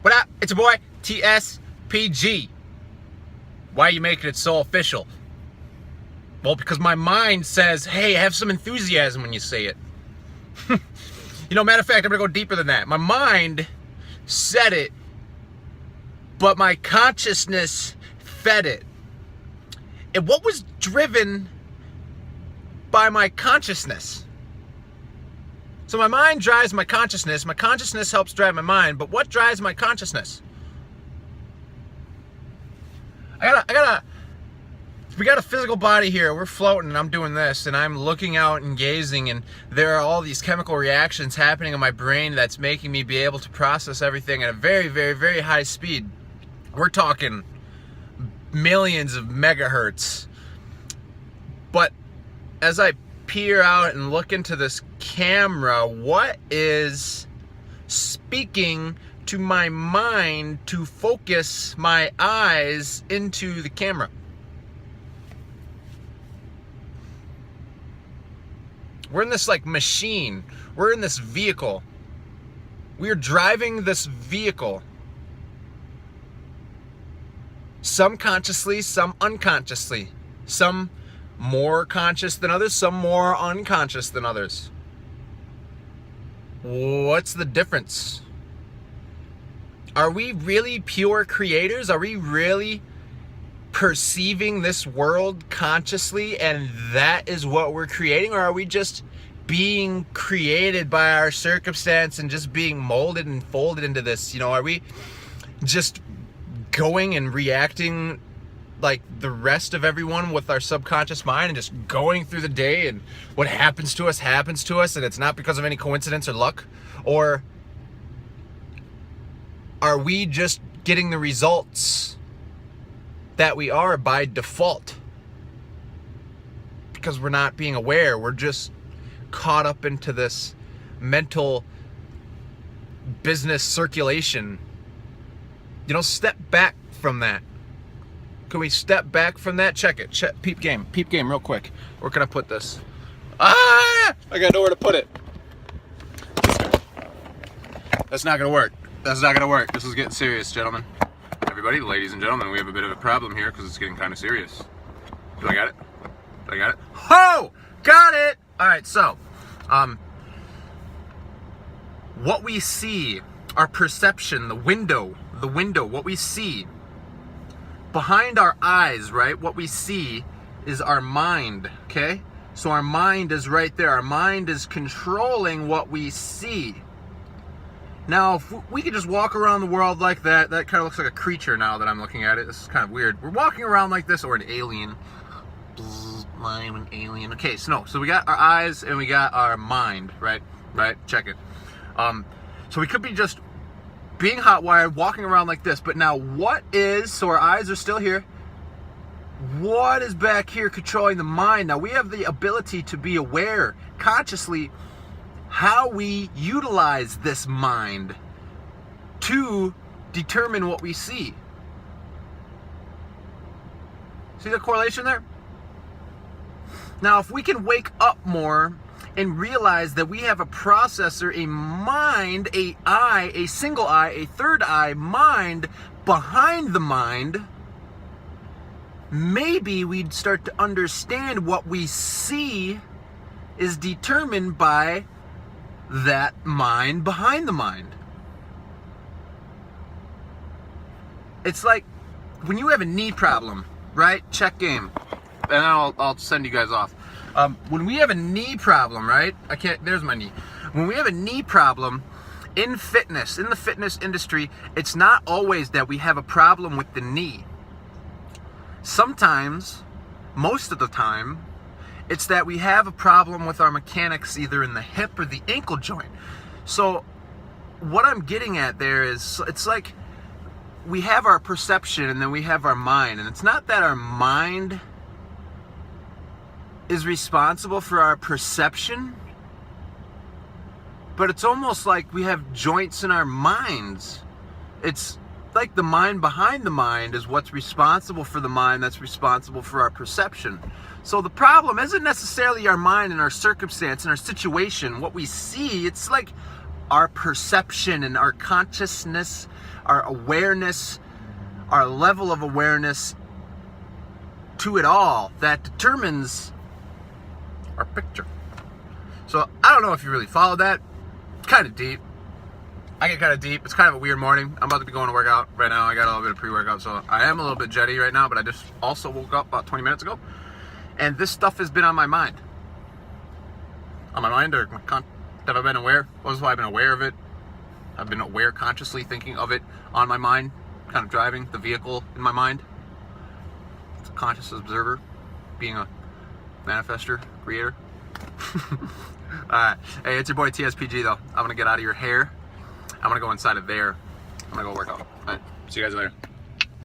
What up? It's your boy, TSPG. Why are you making it so official? Well, because my mind says, hey, have some enthusiasm when you say it. Matter of fact, I'm going to go deeper than that. My mind said it, but my consciousness fed it. And what was driven by my consciousness? So my mind drives my consciousness helps drive my mind, but what drives my consciousness? We got a physical body here, we're floating and I'm doing this and I'm looking out and gazing and there are all these chemical reactions happening in my brain that's making me be able to process everything at a very, very, very high speed. We're talking millions of megahertz. But as I peer out and look into this camera, what is speaking to my mind to focus my eyes into the camera? We're in this machine. We're in this vehicle. We are driving this vehicle. Some consciously, some unconsciously. Some more conscious than others, some more unconscious than others. What's the difference? Are we really pure creators? Are we really perceiving this world consciously and that is what we're creating? Or are we just being created by our circumstance and just being molded and folded into this? Are we just going and reacting like the rest of everyone with our subconscious mind and just going through the day and what happens to us and it's not because of any coincidence or luck? Or are we just getting the results that we are by default? Because we're not being aware, we're just caught up into this mental business circulation. Step back from that. Can we step back from that? Check it. Peep game real quick. Where can I put this? I got nowhere to put it. That's not gonna work. This is getting serious, gentlemen. Everybody, ladies and gentlemen, we have a bit of a problem here because it's getting kind of serious. Do I got it? Oh! Got it! Alright, so, what we see, our perception, the window, what we see, behind our eyes, right? What we see is our mind, okay? So our mind is right there. Our mind is controlling what we see. Now, if we could just walk around the world like that kind of looks like a creature now that I'm looking at it. This is kind of weird. We're walking around like this, or an alien. I'm an alien. Okay, so we got our eyes and we got our mind, right? Right? Check it. So we could be just being hot-wired, walking around like this, but now so our eyes are still here. What is back here controlling the mind? Now we have the ability to be aware consciously how we utilize this mind to determine what we see. See the correlation there? Now if we can wake up more and realize that we have a processor, a mind, a eye, a single eye, a third eye, mind behind the mind, maybe we'd start to understand what we see is determined by that mind behind the mind. It's like when you have a knee problem, right? Check game. And I'll send you guys off. When we have a knee problem, right? There's my knee. When we have a knee problem in the fitness industry, it's not always that we have a problem with the knee. Sometimes, most of the time, it's that we have a problem with our mechanics either in the hip or the ankle joint. So what I'm getting at there is, it's like we have our perception and then we have our mind. And it's not that our mind is responsible for our perception, but it's almost like we have joints in our minds. It's like the mind behind the mind is what's responsible for the mind that's responsible for our perception. So the problem isn't necessarily our mind and our circumstance and our situation, what we see. It's like our perception and our consciousness, our awareness, our level of awareness to it all that determines our picture. So I don't know if you really follow that. It's kind of deep. I get kind of deep. It's kind of a weird morning. I'm about to be going to work out right now. I got a little bit of pre-workout, so I am a little bit jetty right now, but I just also woke up about 20 minutes ago. And this stuff has been on my mind. On my mind, or have I been aware? Well, this is why I've been aware of it. I've been aware, consciously thinking of it on my mind, kind of driving the vehicle in my mind. It's a conscious observer, being a manifester, creator. Alright, hey, it's your boy TSPG though. I'm gonna get out of your hair. I'm gonna go inside of there. I'm gonna go work out. Alright, see you guys later.